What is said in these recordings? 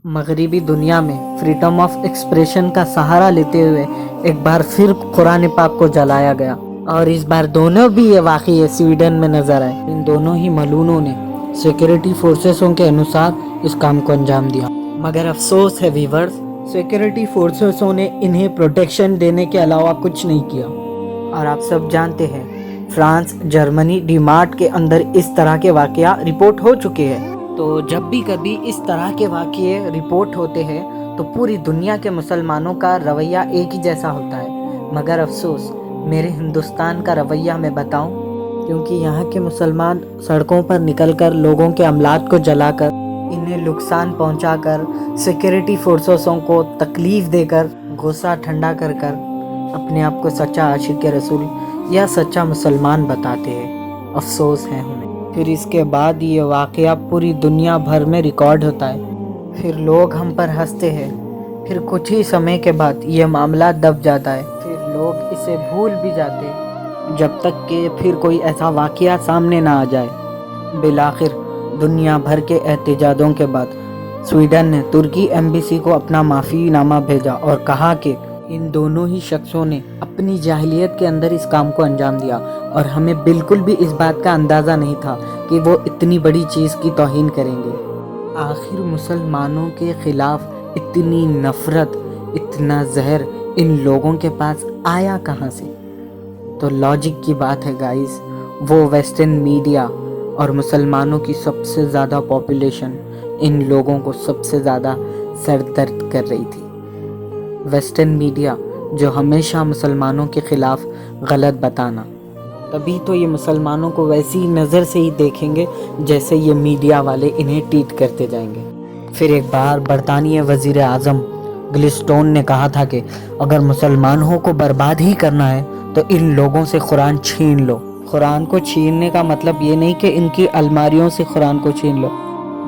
मगरिबी दुनिया में freedom of expression का सहारा लेते हुए एक बार फिर कुरान पाक को जलाया गया और इस बार दोनों भी ये वाक़ई स्वीडन में नजर आए। इन दोनों ही मलूनों ने सिक्योरिटी फोर्सेसों के अनुसार इस काम को अंजाम दिया, मगर अफसोस है वीवर्स, सिक्योरिटी फोर्सेसों ने इन्हें प्रोटेक्शन देने के अलावा कुछ नहीं किया। और आप सब जानते हैं फ्रांस, जर्मनी, डीमार्ट के अंदर इस तरह के वाक़या रिपोर्ट हो चुके हैं। तो जब भी कभी इस तरह के वाक़ये रिपोर्ट होते हैं तो पूरी दुनिया के मुसलमानों का रवैया एक ही जैसा होता है, मगर अफसोस मेरे हिंदुस्तान का रवैया मैं बताऊं, क्योंकि यहाँ के मुसलमान सड़कों पर निकलकर लोगों के अमलात को जलाकर, इन्हें नुकसान पहुंचाकर, सिक्योरिटी फोर्सेसों को तकलीफ़ देकर, गुस्सा ठंडा कर कर अपने आप को सच्चा आशिक रसूल या सच्चा मुसलमान बताते हैं। अफसोस है उन्हें। फिर इसके बाद ये वाक़या पूरी दुनिया भर में रिकॉर्ड होता है, फिर लोग हम पर हंसते हैं, फिर कुछ ही समय के बाद ये मामला दब जाता है, फिर लोग इसे भूल भी जाते हैं जब तक कि फिर कोई ऐसा वाक़या सामने ना आ जाए। बिलाखिर दुनिया भर के एहतजाजों के बाद स्वीडन ने तुर्की एम्बेसी को अपना माफ़ीनामा भेजा और कहा कि इन दोनों ही शख्सों ने अपनी जाहिलियत के अंदर इस काम को अंजाम दिया और हमें बिल्कुल भी इस बात का अंदाज़ा नहीं था कि वो इतनी बड़ी चीज़ की तौहीन करेंगे। आखिर मुसलमानों के ख़िलाफ़ इतनी नफ़रत, इतना जहर इन लोगों के पास आया कहाँ से? तो लॉजिक की बात है गाइस, वो वेस्टर्न मीडिया और मुसलमानों की सबसे ज़्यादा पॉपुलेशन इन लोगों को सबसे ज़्यादा सरदर्द कर रही थी। वेस्टर्न मीडिया जो हमेशा मुसलमानों के ख़िलाफ़ गलत बताना, तभी तो ये मुसलमानों को वैसी नज़र से ही देखेंगे जैसे ये मीडिया वाले इन्हें ट्रीट करते जाएंगे। फिर एक बार बरतानिया वज़ीर आज़म ग्लिस्टोन ने कहा था कि अगर मुसलमानों को बर्बाद ही करना है तो इन लोगों से कुरान छीन लो। कुरान को छीनने का मतलब ये नहीं कि इनकी अलमारियों से कुरान को छीन लो,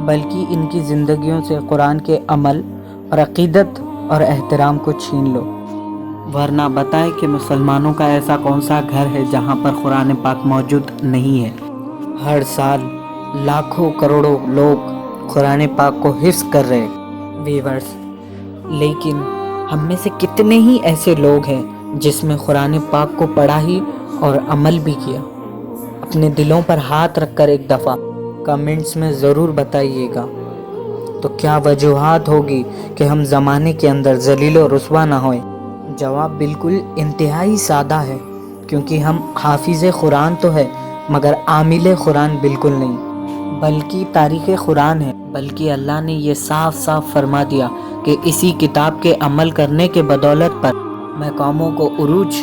बल्कि इनकी ज़िंदगियों से कुरान के अमल और अक़ीदत और एहतराम को छीन लो। वरना बताएं कि मुसलमानों का ऐसा कौन सा घर है जहाँ पर कुरान पाक मौजूद नहीं है। हर साल लाखों करोड़ों लोग कुरान पाक को हिफ्ज़ कर रहे वीवर्स, लेकिन हम में से कितने ही ऐसे लोग हैं जिसमें कुरान पाक को पढ़ा ही और अमल भी किया? अपने दिलों पर हाथ रखकर एक दफ़ा कमेंट्स में ज़रूर बताइएगा। तो क्या वजूहात होगी कि हम ज़माने के अंदर ज़लील और रुस्वा ना होएं? जवाब बिल्कुल इंतहाई सादा है, क्योंकि हम हाफिज़ कुरान तो है मगर आमिल कुरान बिल्कुल नहीं, बल्कि तारीख़ कुरान है। बल्कि अल्लाह ने ये साफ साफ फरमा दिया कि इसी किताब के अमल करने के बदौलत पर मैं कौमों को उरूज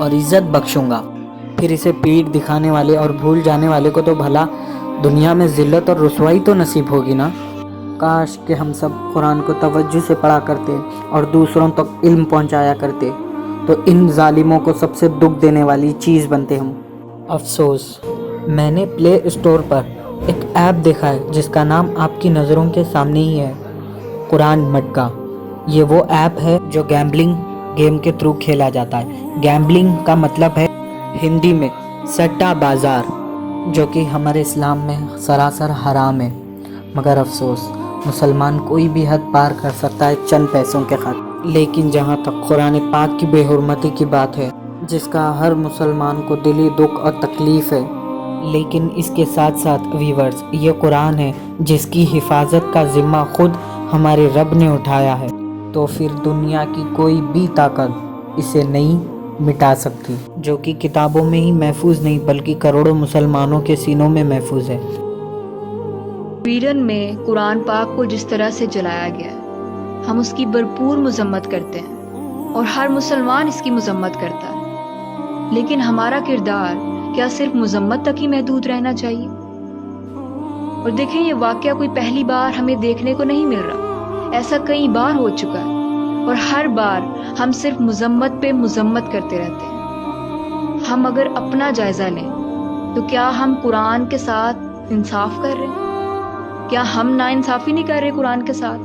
और इज़्ज़त बख्शूँगा। फिर इसे पीठ दिखाने वाले और भूल जाने वाले को तो भला दुनिया में ज़िल्लत और रुसवाई तो नसीब होगी ना। काश कि हम सब कुरान को तवज्जो से पढ़ा करते और दूसरों तक इल्म पहुंचाया करते, तो इन जालिमों को सबसे दुख देने वाली चीज़ बनते हम। अफसोस, मैंने प्ले स्टोर पर एक ऐप देखा है जिसका नाम आपकी नज़रों के सामने ही है, कुरान मटका। ये वो ऐप है जो गैम्बलिंग गेम के थ्रू खेला जाता है। गैम्बलिंग का मतलब है हिंदी में सट्टा बाज़ार, जो कि हमारे इस्लाम में सरासर हराम है। मगर अफसोस, मुसलमान कोई भी हद पार कर सकता है चंद पैसों के खातिर। लेकिन जहाँ तक कुरान पाक की बेहुरमती की बात है, जिसका हर मुसलमान को दिली दुख और तकलीफ़ है, लेकिन इसके साथ साथ वीवर्स, ये कुरान है जिसकी हिफाजत का ज़िम्मा खुद हमारे रब ने उठाया है। तो फिर दुनिया की कोई भी ताकत इसे नहीं मिटा सकती, जो कि किताबों में ही महफूज नहीं बल्कि करोड़ों मुसलमानों के सीनों में महफूज है। स्वीडन में कुरान पाक को जिस तरह से जलाया गया है, हम उसकी भरपूर मजम्मत करते हैं और हर मुसलमान इसकी मजम्मत करता है, लेकिन हमारा किरदार क्या सिर्फ मजम्मत तक ही महदूद रहना चाहिए? और देखें, ये वाक़या कोई पहली बार हमें देखने को नहीं मिल रहा, ऐसा कई बार हो चुका है और हर बार हम सिर्फ मजम्मत पे मजम्मत करते रहते हैं। हम अगर अपना जायज़ा लें तो क्या हम कुरान के साथ इंसाफ कर रहे हैं? क्या हम नाइंसाफ़ी नहीं कर रहे कुरान के साथ?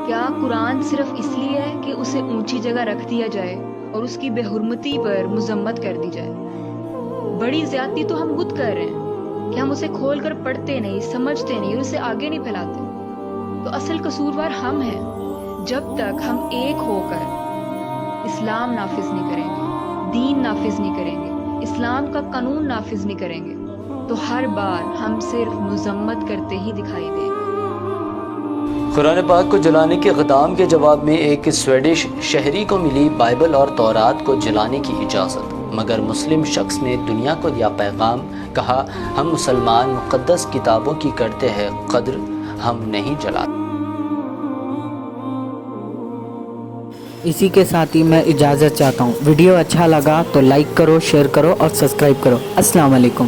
क्या कुरान सिर्फ इसलिए है कि उसे ऊंची जगह रख दिया जाए और उसकी बेहुरमती पर मजम्मत कर दी जाए? बड़ी ज़्यादती तो हम खुद कर रहे हैं कि हम उसे खोल कर पढ़ते नहीं, समझते नहीं और उसे आगे नहीं फैलाते। تو اصل قصوروار ہم ہیں. جب تک ہم ایک ہو کر اسلام نافذ نہیں کریں گے، دین نافذ نہیں کریں گے، اسلام کا قانون نافذ نہیں کریں گے، تو ہر بار ہم صرف مذمت کرتے ہی دکھائی دیں گے. قرآن پاک کو جلانے کے اقدام کے جواب میں ایک سویڈش شہری کو ملی بائبل اور تورات کو جلانے کی اجازت، مگر مسلم شخص نے دنیا کو دیا پیغام، کہا ہم مسلمان مقدس کتابوں کی کرتے ہیں قدر، ہم نہیں جلاتے. اسی کے ساتھ ہی میں اجازت چاہتا ہوں. ویڈیو اچھا لگا تو لائک کرو، شیئر کرو اور سبسکرائب کرو. السلام علیکم.